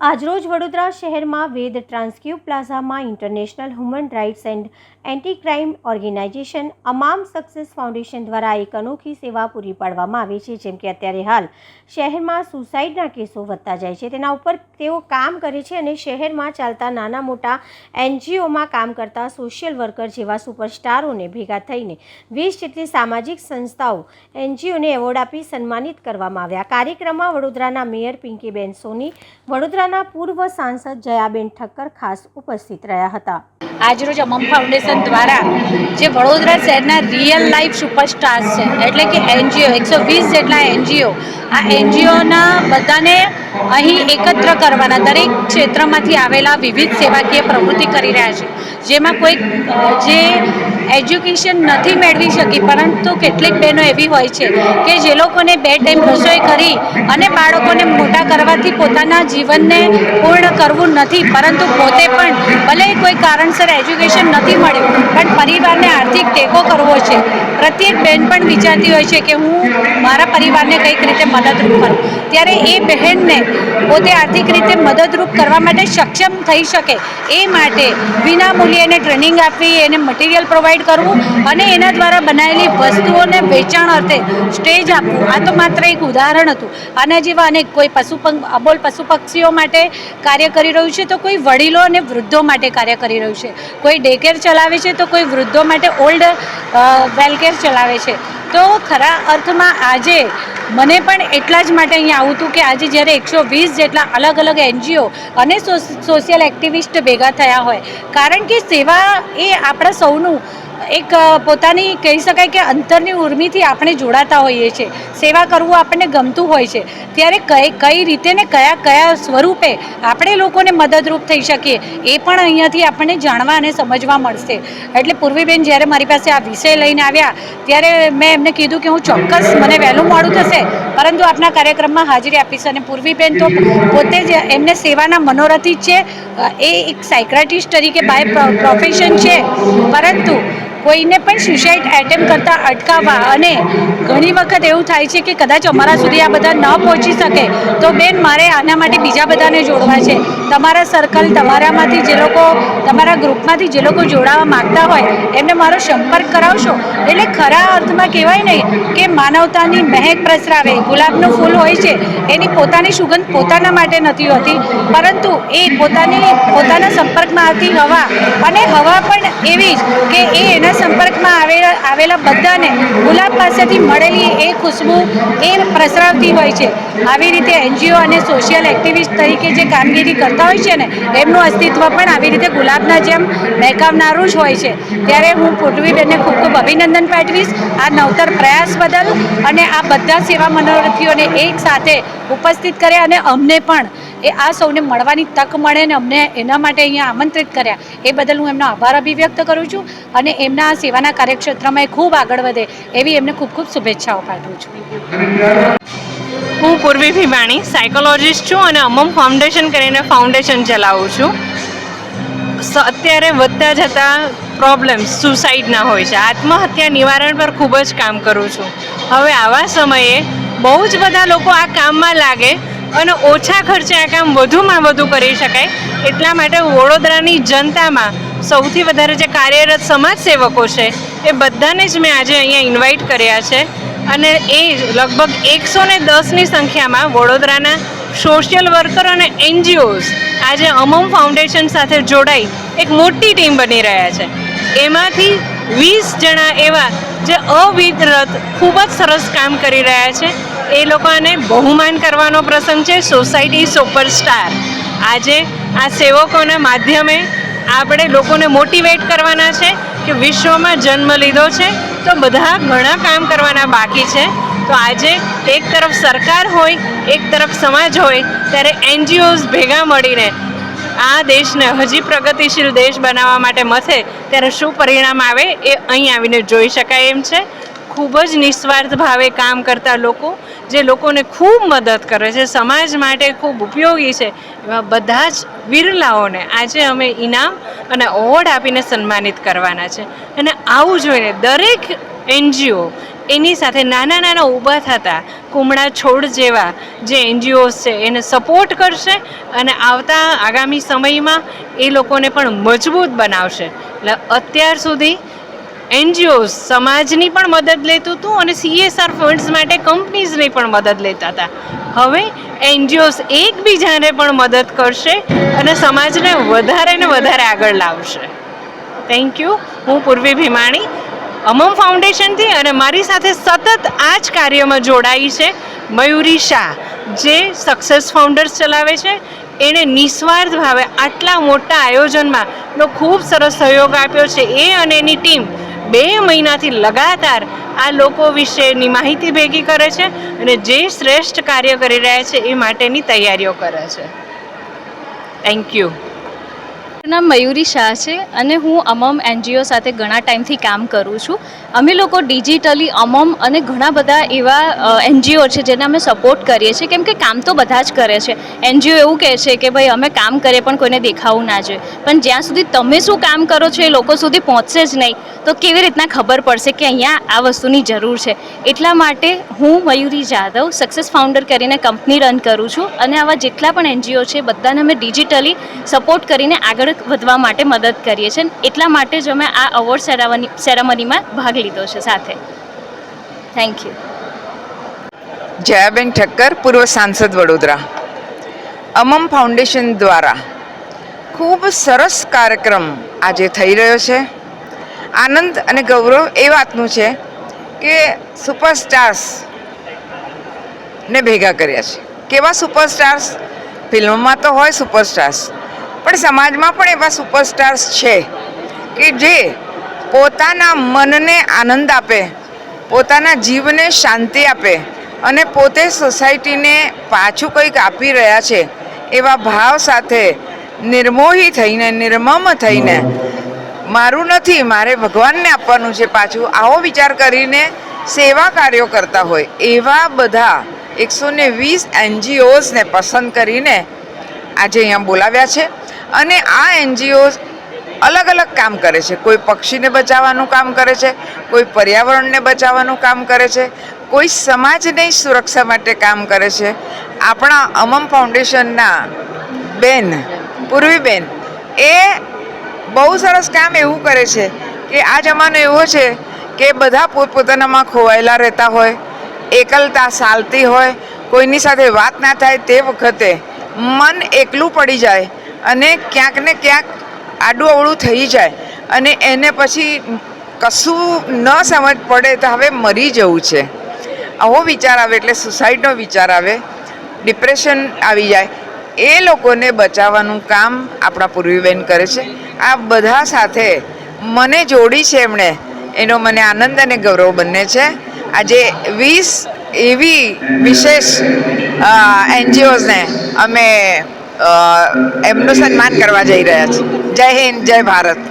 આજરોજ વડોદરા શહેરમાં વેદ ટ્રાન્સક્યુબ પ્લાઝામાં international human rights and anti crime organization અમામ સક્સેસ ફાઉન્ડેશન દ્વારા એક અનોખી સેવા પૂરી પાડવામાં આવી છે। જેમ કે અત્યારે હાલ શહેરમાં સુસાઇડના કેસો વધતા જાય છે, તેના ઉપર તેઓ કામ કરે છે અને શહેરમાં ચાલતા નાના મોટા એનજીઓમાં કામ કરતા સોશિયલ વર્કર જેવા સુપરસ્ટારોને ભેગા થઈને 20 જેટલી સામાજિક સંસ્થાઓ એનજીઓને એવોર્ડ આપી સન્માનિત કરવામાં આવ્યા। કાર્યક્રમમાં વડોદરાના મેયર પિંકીબેન સોની, વડોદરાના પૂર્વ સાંસદ જયાબેન ઠક્કર ખાસ ઉપસ્થિત રહ્યા હતા। આજરોજ અમમ ફાઉન્ડેશન દ્વારા જે વડોદરા શહેરના રિયલ લાઈફ સુપરસ્ટાર્સ છે, એટલે કે એનજીઓ 120 જેટલા એનજીઓ, આ એનજીઓના બધાને અહીં એકત્ર કરવાના, દરેક ક્ષેત્રમાંથી આવેલા વિવિધ સેવાકીય પ્રવૃત્તિ કરી રહ્યા છે, જેમાં કોઈક જે એજ્યુકેશન નથી મેળવી શકી, પરંતુ કેટલીક બહેનો એવી હોય છે કે જે લોકોને 2 ટાઈમ રસોઈ કરી અને બાળકોને મોટા કરવાથી પોતાના જીવનને પૂર્ણ કરવું નથી, પરંતુ પોતે પણ ભલે કોઈ કારણસર એજ્યુકેશન નથી મળ્યું પણ પરિવારને આર્થિક ટેકો કરવો છે। પ્રત્યેક બહેન પણ વિચારતી હોય છે કે હું મારા પરિવારને કઈક રીતે મદદરૂપ કરું, ત્યારે એ બહેનને પોતે આર્થિક રીતે મદદરૂપ કરવા માટે સક્ષમ થઈ શકે એ માટે વિના મૂલ્યે એને ટ્રેનિંગ આપવી, એને મટીરિયલ પ્રોવાઈડ કરવું અને એના દ્વારા બનાવેલી વસ્તુઓને વેચાણ અર્થે સ્ટેજ આપવું। આ તો માત્ર એક ઉદાહરણ હતું। આના જેવા અનેક, કોઈ અબોલ પશુ પક્ષીઓ માટે કાર્ય કરી રહ્યું છે, તો કોઈ વડીલો અને વૃદ્ધો માટે કાર્ય કરી રહ્યું છે, કોઈ ડે કેર ચલાવે છે, તો કોઈ વૃદ્ધો માટે ઓલ્ડ વેલકેર ચલાવે છે। તો ખરા અર્થમાં આજે મને પણ એટલા જ માટે અહીંયા આવું હતું કે આજે જ્યારે 120 જેટલા અલગ અલગ એનજીઓ અને સોશિયલ એક્ટિવિસ્ટ ભેગા થયા હોય, કારણ કે સેવા એ આપણા સૌનું એક પોતાની કહી શકાય કે અંતરની ઉર્મિથી આપણે જોડાતા હોઈએ છીએ। સેવા કરવું આપણને ગમતું હોય છે, ત્યારે કઈ રીતે ને કયા સ્વરૂપે આપણે લોકોને મદદરૂપ થઈ શકીએ એ પણ અહીંયાથી આપણને જાણવા અને સમજવા મળશે। એટલે પૂર્વીબેન જ્યારે મારી પાસે આ વિષય લઈને આવ્યા ત્યારે મેં એમને કીધું કે હું ચોક્કસ, મને વહેલું મોડું થશે પરંતુ આપના કાર્યક્રમમાં હાજરી આપીશ। અને પૂર્વીબેન તો પોતે જ એમને સેવાના મનોરથી જ છે, એ એક સાયક્રેટિસ્ટ તરીકે બાય પ્રોફેશન છે, પરંતુ કોઈને પણ સુસાઇડ એટેમ્પ કરતાં અટકાવવા, અને ઘણી વખત એવું થાય છે કે કદાચ અમારા સુધી આ બધા ન પહોંચી શકે તો બેન મારે આના માટે બીજા બધાને જોડવા છે, તમારા સર્કલ, તમારામાંથી જે લોકો, તમારા ગ્રુપમાંથી જે લોકો જોડાવા માગતા હોય એમને મારો સંપર્ક કરાવશો। એટલે ખરા અર્થમાં કહેવાય નહીં કે માનવતાની મહેક પ્રસરાવે, ગુલાબનું ફૂલ હોય છે એની પોતાની સુગંધ પોતાના માટે નથી હોતી, પરંતુ એ પોતાના સંપર્કમાં આવતી હવા, અને હવા પણ એવી જ કે એ એના સંપર્કમાં આવેલા બધાને ગુલાબ પાસેથી મળેલી એ ખુશ્બુ એ પ્રસરાવતી હોય છે। આવી રીતે એનજીઓ અને સોશિયલ એક્ટિવિસ્ટ તરીકે જે કામગીરી કરતા હોય છે ને, એમનું અસ્તિત્વ પણ આવી રીતે ગુલાબના જેમ મહેકાવનારું જ હોય છે। ત્યારે હું પૂર્વીબેનને ખૂબ ખૂબ અભિનંદન પાઠવીશ આ નવતર પ્રયાસ બદલ, અને આ બધા સેવા મનોરથીઓને એક સાથે ઉપસ્થિત કર્યા અને અમને પણ આ સૌને મળવાની તક મળે ને અમને એના માટે અહીંયા આમંત્રિત કર્યા એ બદલ હું એમનો આભાર અભિવ્યક્ત કરું છું, અને એમના સેવાના કાર્યક્ષેત્રમાં ખૂબ આગળ વધે એવી એમને ખૂબ ખૂબ શુભેચ્છાઓ પાઠવું છું। હું પૂર્વી ભીમાણી સાયકોલોજિસ્ટ છું અને અમમ ફાઉન્ડેશન કરીને ફાઉન્ડેશન ચલાવું છું। અત્યારે વધતા જતા પ્રોબ્લેમ્સ સુસાઇડના હોય છે, આત્મહત્યા નિવારણ પર ખૂબ જ કામ કરું છું। હવે આવા સમયે બહુ જ બધા લોકો આ કામમાં લાગે અને ઓછા ખર્ચે આ કામ વધુમાં વધુ કરી શકાય, એટલા માટે વડોદરાની જનતામાં સૌથી વધારે જે કાર્યરત સમાજસેવકો છે એ બધાને જ મેં આજે અહીંયા ઇન્વાઇટ કર્યા છે, અને એ લગભગ 110ની સંખ્યામાં વડોદરાના સોશિયલ વર્કર અને એનજીઓઝ આજે અમમ ફાઉન્ડેશન સાથે જોડાઈ એક મોટી ટીમ બની રહ્યા છે। એમાંથી 20 જણા એવા જે અવિરત ખૂબ જ સરસ કામ કરી રહ્યા છે, એ લોકોને બહુમાન કરવાનો પ્રસંગ છે, સોસાયટી સુપરસ્ટાર। આજે આ સેવકોના માધ્યમે આપણે લોકોને મોટિવેટ કરવાના છે કે વિશ્વમાં જન્મ લીધો છે તો બધા ઘણા કામ કરવાના બાકી છે। તો આજે એક તરફ સરકાર હોય, એક તરફ સમાજ હોય, ત્યારે એનજીઓઝ ભેગા મળીને આ દેશને હજી પ્રગતિશીલ દેશ બનાવવા માટે મથે ત્યારે શું પરિણામ આવે એ અહીં આવીને જોઈ શકાય એમ છે। ખૂબ જ નિસ્વાર્થ ભાવે કામ કરતા લોકો, જે લોકોને ખૂબ મદદ કરે છે, સમાજ માટે ખૂબ ઉપયોગી છે, એવા બધા જ વિરલાઓને આજે અમે ઇનામ અને એવોર્ડ આપીને સન્માનિત કરવાના છે। અને આવું જોઈને દરેક એનજીઓ એની સાથે નાના નાના ઊભા થતા કુમળા છોડ જેવા જે એનજીઓઝ છે એને સપોર્ટ કરશે અને આવતા આગામી સમયમાં એ લોકોને પણ મજબૂત બનાવશે. એટલે અત્યાર સુધી એનજીઓઝ સમાજની પણ મદદ લેતું હતું અને CSR ફંડ્સ માટે કંપનીઝની પણ મદદ લેતા હતા. હવે એનજીઓઝ એકબીજાને પણ મદદ કરશે અને સમાજને વધારે ને વધારે આગળ લાવશે. Thank you. હું પૂર્વી ભીમાણી અમમ ફાઉન્ડેશનથી, અને મારી સાથે સતત આ જ કાર્યમાં જોડાઈ છે મયુરી શાહ, જે સક્સેસ ફાઉન્ડર્સ ચલાવે છે. એણે નિસ્વાર્થ ભાવે આટલા મોટા આયોજનમાં નો ખૂબ સરસ સહયોગ આપ્યો છે. એ અને એની ટીમ 2 મહિનાથી લગાતાર આ લોકો વિશેની માહિતી ભેગી કરે છે અને જે શ્રેષ્ઠ કાર્ય કરી રહ્યા છે એ માટેની તૈયારીઓ કરે છે. Thank you. મારું નામ મયુરી શાહ છે અને હું અમમ NGO સાથે ઘણા ટાઈમથી કામ કરું છું. અમે લોકો ડિજિટલી અમમ અને ઘણા બધા એવા NGO છે જેને અમે સપોર્ટ કરીએ છીએ, કેમ કે કામ તો બધા જ કરે છે. NGO એવું કહે છે કે ભાઈ અમે કામ કરીએ પણ કોઈને દેખાવું ના જોઈએ, પણ જ્યાં સુધી તમે શું કામ કરો છો એ લોકો સુધી પહોંચશે જ નહીં તો કેવી રીતના ખબર પડશે કે અહીંયા આ વસ્તુની જરૂર છે. એટલા માટે હું મયુરી જાદવ સક્સેસ ફાઉન્ડર કરીને કંપની રન કરું છું અને આવા જેટલા પણ NGO છે બધાને અમે ડિજિટલી સપોર્ટ કરીને આગળ વધવા માટે મદદ કરીએ છીએ. એટલા માટે જ અમે આ અવોર્ડ સેરેમનીમાં ભાગ લીધો છે સાથે. Thank you. જયાબેન ઠક્કર, પૂર્વ સાંસદ વડોદરા. અમમ ફાઉન્ડેશન દ્વારા ખૂબ સરસ કાર્યક્રમ આજે થઈ રહ્યો છે. આનંદ અને ગૌરવ એ વાતનું છે કે સુપરસ્ટાર્સ ને ભેગા કર્યા છે. કેવા સુપરસ્ટાર્સ? ફિલ્મોમાં તો હોય સુપરસ્ટાર્સ, પણ સમાજમાં પણ એવા સુપરસ્ટાર્સ છે કે જે પોતાના મનને આનંદ આપે, પોતાના જીવને શાંતિ આપે અને પોતે સોસાયટીને પાછું કંઈક આપી રહ્યા છે એવા ભાવ સાથે નિર્મોહી થઈને, નિર્મમ થઈને, મારું નથી મારે ભગવાનને આપવાનું છે પાછું, આવો વિચાર કરીને સેવા કાર્યો કરતા હોય એવા બધા 120 NGOઝને પસંદ કરીને આજે અહીંયા બોલાવ્યા છે. અને આ NGOઝ અલગ અલગ કામ કરે છે. કોઈ પક્ષીને બચાવવાનું કામ કરે છે, કોઈ પર્યાવરણને બચાવવાનું કામ કરે છે, કોઈ સમાજની સુરક્ષા માટે કામ કરે છે. આપણા અમમ ફાઉન્ડેશનના બેન પૂર્વીબેન એ બહુ સરસ કામ એવું કરે છે કે આ જમાનો એવો છે કે બધા પોતપોતાનામાં ખોવાયેલા રહેતા હોય, એકલતા સાલતી હોય, કોઈની સાથે વાત ના થાય તે વખતે મન એકલું પડી જાય અને ક્યાંક ને ક્યાંક આડું અવળું થઈ જાય અને એને પછી કશું ન સમજ પડે તો હવે મરી જવું છે, આવો વિચાર આવે એટલે સુસાઇડનો વિચાર આવે, ડિપ્રેશન આવી જાય. એ લોકોને બચાવવાનું કામ આપણા પૂર્વીબેન કરે છે. આ બધા સાથે મને જોડી છે એમણે, એનો મને આનંદ અને ગૌરવ બંને છે. આજે 20 એવી વિશેષ NGOઝને અમે એમનું સન્માન કરવા જઈ રહ્યા છીએ. જય હિન્દ, જય ભારત.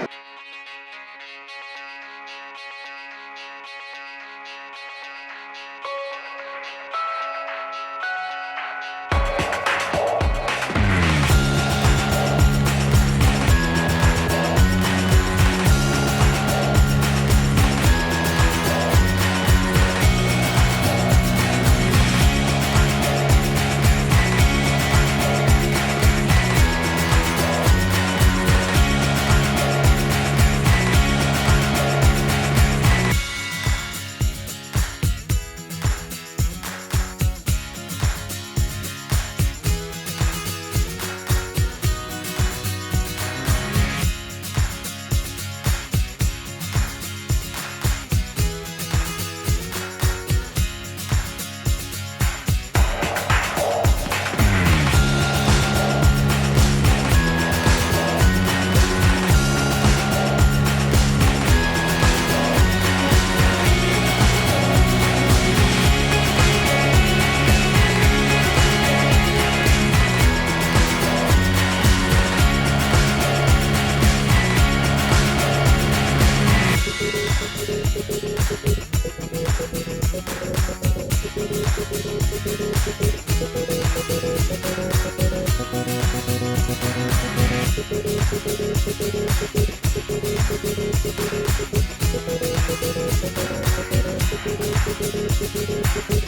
છે.